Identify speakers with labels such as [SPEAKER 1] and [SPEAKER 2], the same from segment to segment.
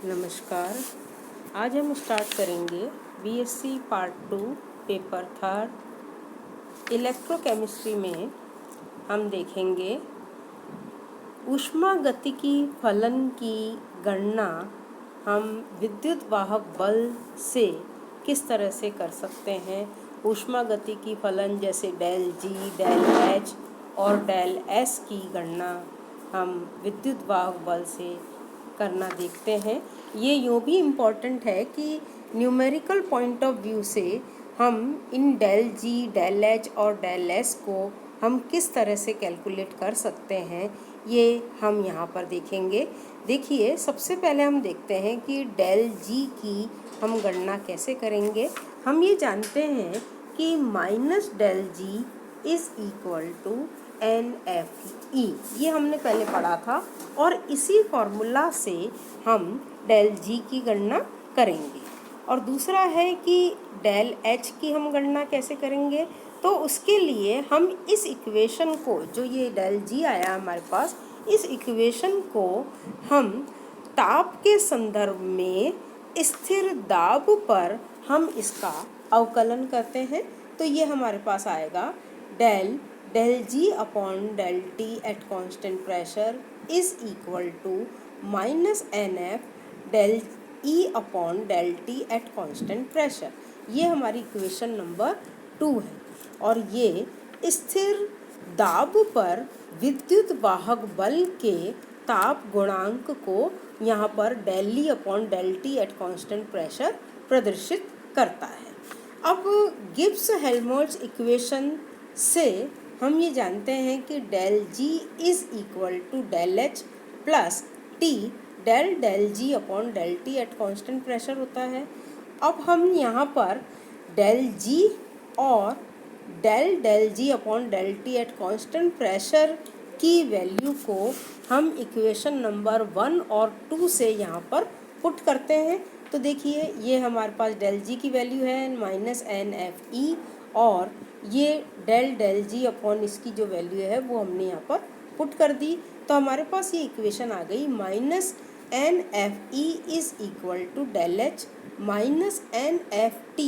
[SPEAKER 1] नमस्कार। आज हम स्टार्ट करेंगे BSc part 2 paper third electrochemistry में। हम देखेंगे ऊष्मागतिकी फलन की गणना हम विद्युत वाहक बल से किस तरह से कर सकते हैं। ऊष्मागतिकी फलन जैसे डेल जी, डेल एच और डेल एस की गणना हम विद्युत वाहक बल से करना देखते हैं। ये यूँ भी इम्पॉर्टेंट है कि न्यूमेरिकल पॉइंट ऑफ व्यू से हम इन डेल जी, डेल एच और डेल एस को हम किस तरह से कैलकुलेट कर सकते हैं, ये हम यहाँ पर देखेंगे। देखिए, सबसे पहले हम देखते हैं कि डेल जी की हम गणना कैसे करेंगे। हम ये जानते हैं कि minus del G is equal to NFE, ये हमने पहले पढ़ा था और इसी फॉर्मूला से हम डेल जी की गणना करेंगे। और दूसरा है कि डेल एच की हम गणना कैसे करेंगे। तो उसके लिए हम इस इक्वेशन को, जो ये डेल जी आया हमारे पास, इस इक्वेशन को हम ताप के संदर्भ में स्थिर दाब पर हम इसका अवकलन करते हैं। तो ये हमारे पास आएगा del G upon del T at constant pressure is equal to minus NF del E upon del T at constant pressure. ये हमारी इक्वेशन नंबर 2 है। और ये स्थिर दाब पर विद्युत वाहक बल के ताप गुणांक को यहाँ पर del E upon del T at constant pressure प्रदर्शित करता है। अब गिब्स हेल्महोल्ट्ज इक्वेशन से हम ये जानते हैं कि del G is equal to del H plus T del G upon del T at constant pressure होता है। अब हम यहाँ पर डेल जी और del G upon del T at constant pressure की वैल्यू को हम इक्वेशन नंबर 1 और 2 से यहाँ पर पुट करते हैं। तो देखिए, ये हमारे पास डेल जी की वैल्यू है माइनस NFE और ये डेल जी अपॉन इसकी जो वैल्यू है वो हमने यहाँ पर पुट कर दी। तो हमारे पास ये इक्वेशन आ गई minus NFE is equal to del H minus NFT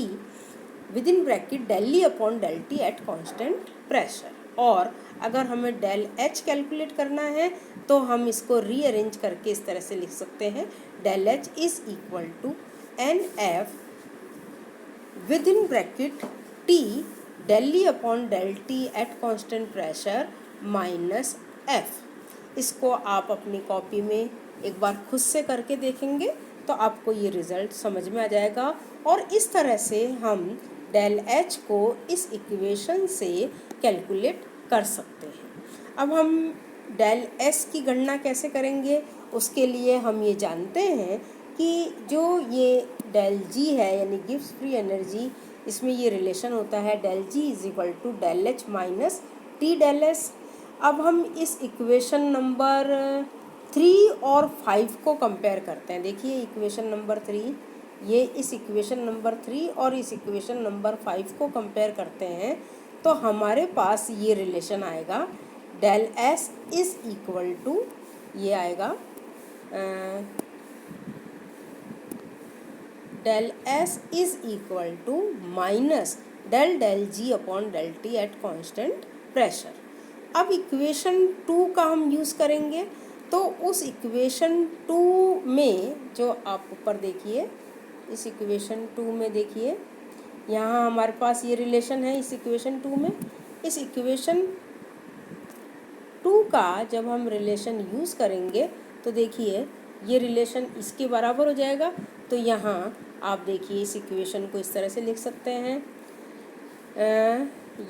[SPEAKER 1] within bracket del E upon del T at constant pressure. और अगर हमें डेल एच कैलकुलेट करना है तो हम इसको रीअरेंज करके इस तरह से लिख सकते हैं, del H is equal to NF within bracket T del E upon del T at constant pressure minus F। इसको आप अपनी कॉपी में एक बार खुद से करके देखेंगे तो आपको ये रिज़ल्ट समझ में आ जाएगा। और इस तरह से हम डेल एच को इस इक्वेशन से कैलकुलेट कर सकते हैं। अब हम डेल एस की गणना कैसे करेंगे, उसके लिए हम ये जानते हैं कि जो ये डेल जी है यानी गिब्स फ्री एनर्जी, इसमें ये रिलेशन होता है del G is equal to del H minus T del S. अब हम इस इक्वेशन नंबर 3 और 5 को कंपेयर करते हैं। देखिए, इक्वेशन नंबर 3, ये इस इक्वेशन नंबर 3 और इस इक्वेशन नंबर 5 को कंपेयर करते हैं तो हमारे पास ये रिलेशन आएगा del S is equal to, ये आएगा del S is equal to minus del G upon del T at constant pressure. अब इक्वेशन 2 का हम यूज़ करेंगे। तो उस इक्वेशन 2 में जो आप ऊपर देखिए, इस इक्वेशन 2 में देखिए, यहाँ हमारे पास ये रिलेशन है इस इक्वेशन 2 में। इस इक्वेशन 2 का जब हम रिलेशन यूज़ करेंगे तो देखिए, ये रिलेशन इसके बराबर हो जाएगा। तो यहाँ आप देखिए, इस इक्वेशन को इस तरह से लिख सकते हैं,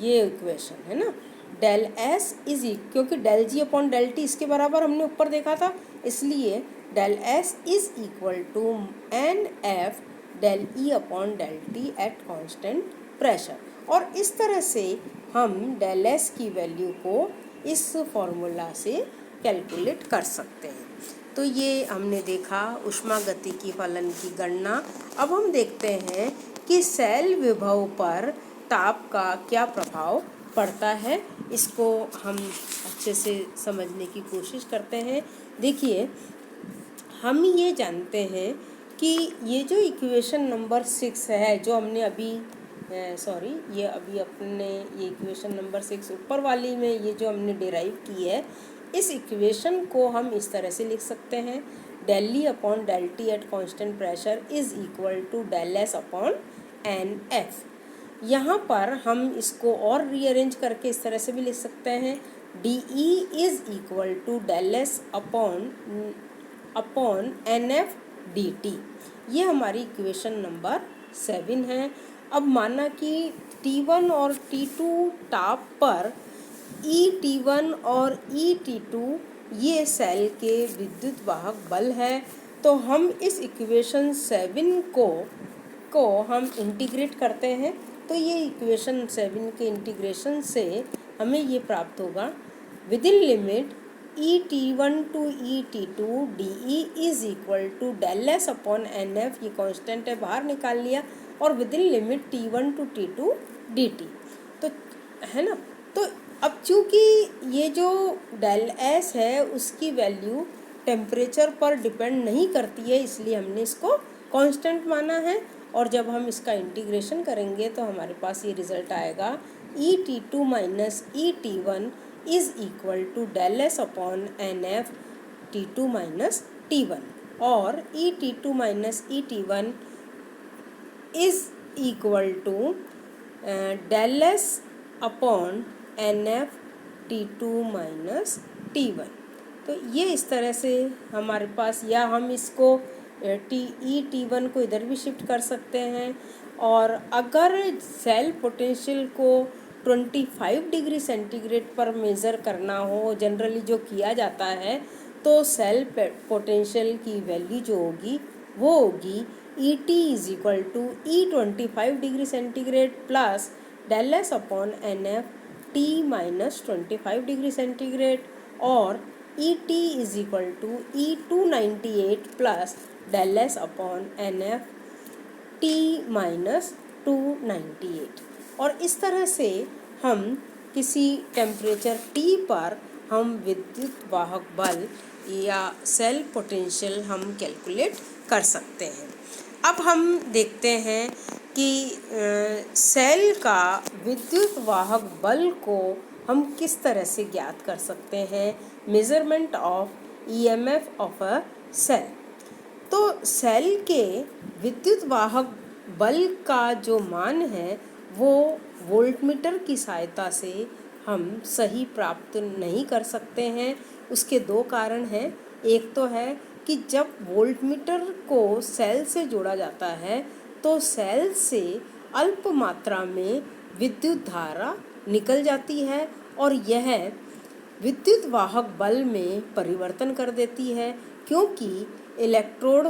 [SPEAKER 1] ये इक्वेशन है ना, डेल एस इज, क्योंकि del G upon del T इसके बराबर हमने ऊपर देखा था, इसलिए del S is equal to NF del E upon del T at constant pressure. और इस तरह से हम डेल एस की वैल्यू को इस फॉर्मूला से कैलकुलेट कर सकते हैं। तो ये हमने देखा ऊष्मागतिकी फलन की गणना। अब हम देखते हैं कि सेल विभव पर ताप का क्या प्रभाव पड़ता है। इसको हम अच्छे से समझने की कोशिश करते हैं। देखिए, हम ये जानते हैं कि ये जो इक्वेशन नंबर 6 है जो हमने अभी ये अभी अपने ये इक्वेशन नंबर 6 ऊपर वाली में ये जो हमने डिराइव की है, इस इक्वेशन को हम इस तरह से लिख सकते हैं, del E upon del T at constant pressure is equal to del S upon N F. यहाँ पर हम इसको और रीअरेंज करके इस तरह से भी लिख सकते हैं, D E is equal to del S upon N F D T. ये हमारी इक्वेशन नंबर 7 है। अब माना कि T1 और T2 ताप पर E1 और E2 ये सेल के विद्युत वाहक बल है, तो हम इस इक्वेशन 7 को हम इंटीग्रेट करते हैं। तो ये इक्वेशन 7 के इंटीग्रेशन से हमें ये प्राप्त होगा, within limit E1 to E2 DE is equal to del S upon N F, ये कांस्टेंट है बाहर निकाल लिया, और within limit T1 to T2 DT, तो है ना। तो अब चूँकि ये जो del S है उसकी वैल्यू टेम्परेचर पर डिपेंड नहीं करती है, इसलिए हमने इसको कांस्टेंट माना है। और जब हम इसका इंटीग्रेशन करेंगे तो हमारे पास ये रिज़ल्ट आएगा, E2 minus E1 is equal to del S upon N F T2 minus T1, और E2 minus E1 is equal to del S upon N F T2 minus T1। तो ये इस तरह से हमारे पास, या हम इसको T1 को इधर भी शिफ्ट कर सकते हैं। और अगर सेल पोटेंशियल को 25 डिग्री सेंटीग्रेड पर मेज़र करना हो, जनरली जो किया जाता है, तो सेल पोटेंशियल की वैल्यू जो होगी वो होगी ET is equal to E25 degree centigrade plus del S upon N F T minus 25 degree centigrade, और ET is equal to E298 plus del S upon N F T minus 298। और इस तरह से हम किसी टेम्परेचर T पर हम विद्युत वाहक बल या सेल पोटेंशियल हम कैलकुलेट कर सकते हैं। अब हम देखते हैं कि सेल का विद्युत वाहक बल को हम किस तरह से ज्ञात कर सकते हैं, measurement of EMF of a cell. तो सेल के विद्युत वाहक बल का जो मान है वो वोल्टमीटर की सहायता से हम सही प्राप्त नहीं कर सकते हैं। उसके दो कारण हैं। एक तो है कि जब वोल्टमीटर को सेल से जोड़ा जाता है तो सेल से अल्प मात्रा में विद्युत धारा निकल जाती है और यह विद्युत वाहक बल में परिवर्तन कर देती है, क्योंकि इलेक्ट्रोड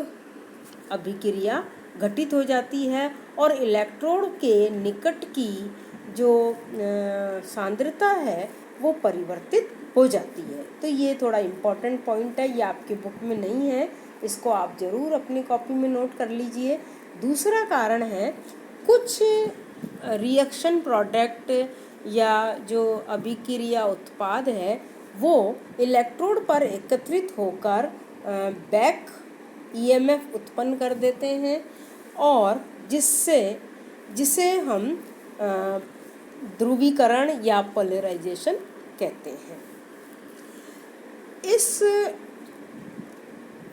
[SPEAKER 1] अभिक्रिया घटित हो जाती है और इलेक्ट्रोड के निकट की जो सांद्रता है वो परिवर्तित हो जाती है। तो ये थोड़ा इम्पॉर्टेंट पॉइंट है, ये आपके बुक में नहीं है, इसको आप ज़रूर अपनी कॉपी में नोट कर लीजिए। दूसरा कारण है, कुछ रिएक्शन प्रोडक्ट या जो अभिक्रिया उत्पाद है वो इलेक्ट्रोड पर एकत्रित होकर बैक EMF उत्पन्न कर देते हैं, और जिसे हम ध्रुवीकरण या पोलराइजेशन कहते हैं। इस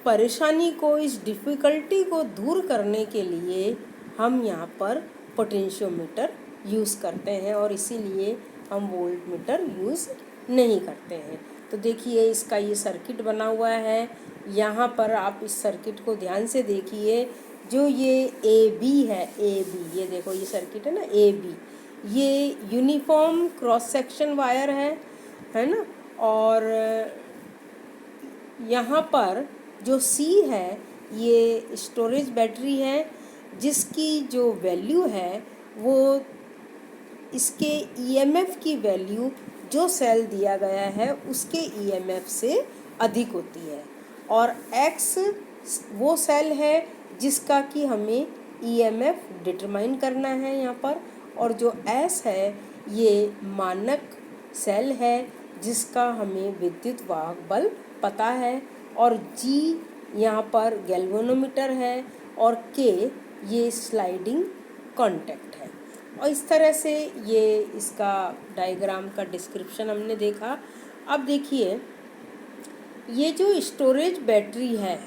[SPEAKER 1] परेशानी को, इस डिफ़िकल्टी को दूर करने के लिए हम यहाँ पर पोटेंशियोमीटर यूज़ करते हैं और इसीलिए हम वोल्टमीटर यूज़ नहीं करते हैं। तो देखिए इसका ये सर्किट बना हुआ है, यहाँ पर आप इस सर्किट को ध्यान से देखिए। जो ये AB है, AB, ये देखो ये सर्किट है ना AB, ये यूनिफॉर्म क्रॉस सेक्शन वायर है ना। और यहाँ पर जो C है ये स्टोरेज बैटरी है, जिसकी जो वैल्यू है वो इसके EMF की वैल्यू जो सेल दिया गया है उसके EMF से अधिक होती है, और X वो सेल है जिसका कि हमें EMF डिटरमाइन करना है यहाँ पर, और जो S है ये मानक सेल है जिसका हमें विद्युत वाहक बल पता है, और G यहाँ पर गैल्वेनोमीटर है और के ये स्लाइडिंग कॉन्टैक्ट है। और इस तरह से ये इसका डायग्राम का डिस्क्रिप्शन हमने देखा। अब देखिए ये जो स्टोरेज बैटरी है,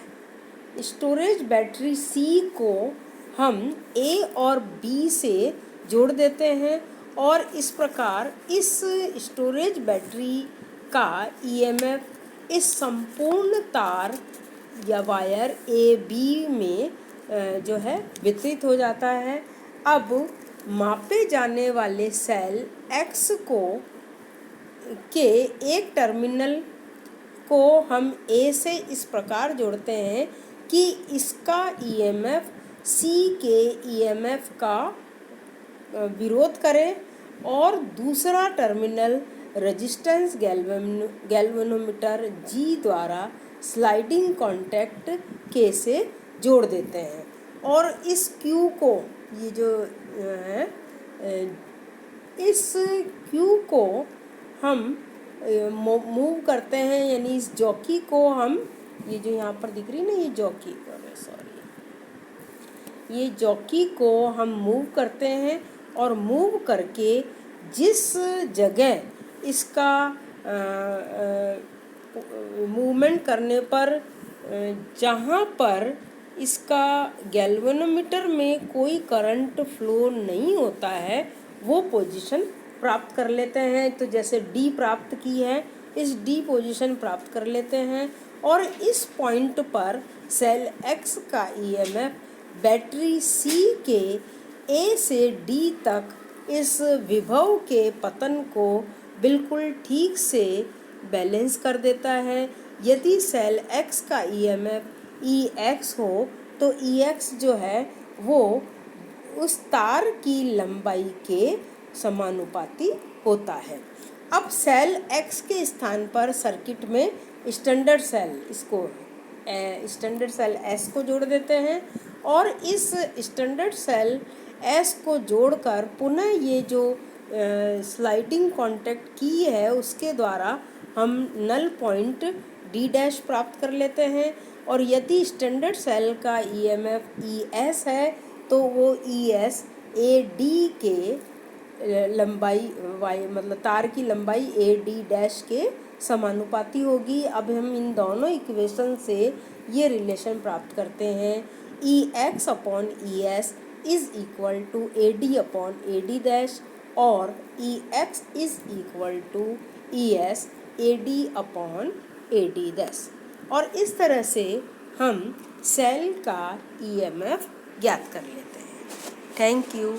[SPEAKER 1] स्टोरेज बैटरी सी को हम ए और बी से जोड़ देते हैं और इस प्रकार इस स्टोरेज बैटरी का ईएमएफ इस संपूर्ण तार या वायर ए बी में जो है वितरित हो जाता है। अब मापे जाने वाले सेल एक्स को के एक टर्मिनल को हम ए से इस प्रकार जोड़ते हैं कि इसका ईएमएफ सी के ईएमएफ का विरोध करे और दूसरा टर्मिनल रेजिस्टेंस गैल्वेनोमीटर जी द्वारा स्लाइडिंग कॉन्टैक्ट के से जोड़ देते हैं। और इस क्यू को ये जो है इस क्यू को हम मूव करते हैं, यानी इस जॉकी को हम, ये जो यहाँ पर दिख रही है ना ये जॉकी, सॉरी, ये जॉकी को हम मूव करते हैं और मूव करके जिस जगह इसका मूवमेंट करने पर जहाँ पर इसका गैल्वेनोमीटर में कोई करंट फ्लो नहीं होता है वो पोजीशन प्राप्त कर लेते हैं। तो जैसे डी प्राप्त की है, इस डी पोजीशन प्राप्त कर लेते हैं और इस पॉइंट पर सेल एक्स का ईएमएफ बैटरी सी के ए से डी तक इस विभव के पतन को बिल्कुल ठीक से बैलेंस कर देता है। यदि सेल एक्स का ईएमएफ ई एक्स हो तो ई एक्स जो है वो उस तार की लंबाई के समानुपाती होता है। अब सेल एक्स के स्थान पर सर्किट में स्टैंडर्ड सेल, इसको स्टैंडर्ड सेल एस को जोड़ देते हैं और इस स्टैंडर्ड सेल एस को जोड़कर पुनः ये जो स्लाइडिंग कॉन्टैक्ट की है उसके द्वारा हम नल पॉइंट डी डैश प्राप्त कर लेते हैं। और यदि स्टैंडर्ड सेल का ईएमएफ ई एस है तो वो ई एस ए डी के लंबाई वाई मतलब तार की लंबाई ए डी डैश के समानुपाती होगी। अब हम इन दोनों इक्वेशन से ये रिलेशन प्राप्त करते हैं, E X upon E S is equal to A D upon A D dash और E X is equal to E S A D upon A D dash. और इस तरह से हम सेल का ईएमएफ ज्ञात कर लेते हैं। Thank you.